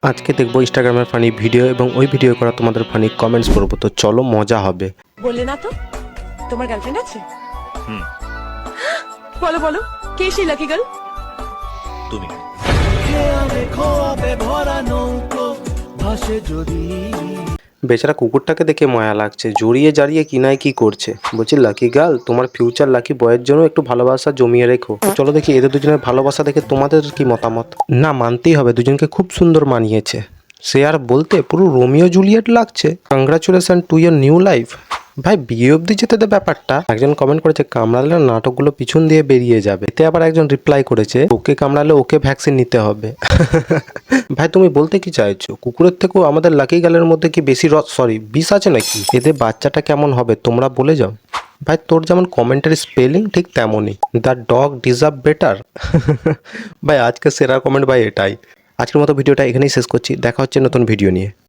আজকে দেখবো ইনস্টাগ্রামের ফানি ভিডিও এবং ওই ভিডিও করা তোমাদের ফানি কমেন্টস করবো। তো চলো মজা হবে। বললে না তো তোমার গার্লফ্রেন্ড আছে? বলো বলো, কে সেই লাকি গার্ল? তুমি। বেচারা কুকুরটাকে দেখে মায়া লাগছে, জড়িয়ে জারিয়ে কিনায় কি করছে। বলছি লাকি গার্ল, তোমার ফিউচার লাকি বয়ের জন্য একটু ভালোবাসা জমিয়ে রেখো। চলো দেখি এদের দুজনের ভালোবাসা দেখে তোমাদের কি মতামত। না, মানতেই হবে দুজনকে খুব সুন্দর মানিয়েছে। সে আর বলতে পুরো রোমিও জুলিয়েট লাগছে। কংগ্রাচুলেশন টু ইয়ার নিউ লাইফ। ভাই বিয়ে অব্দি যেতে দে ব্যাপারটা। একজন কমেন্ট করেছে কামড়ালে নাটকগুলো পিছন দিয়ে বেরিয়ে যাবে। এতে আবার একজন রিপ্লাই করেছে ওকে কামড়ালে ওকে ভ্যাকসিন নিতে হবে। ভাই তুমি বলতে কি চাইছো, কুকুরের থেকেও আমাদের লাকি গালের মধ্যে কি বেশি বিষ আছে নাকি? এতে বাচ্চাটা কেমন হবে তোমরা বলে যাও। ভাই তোর যেমন কমেন্টের স্পেলিং ঠিক তেমনই, দ্য ডগ ডিজার্ভ বেটার। ভাই আজকে সেরা কমেন্ট ভাই এটাই। আজকের মতো ভিডিওটা এখানেই শেষ করছি, দেখা হচ্ছে নতুন ভিডিও নিয়ে।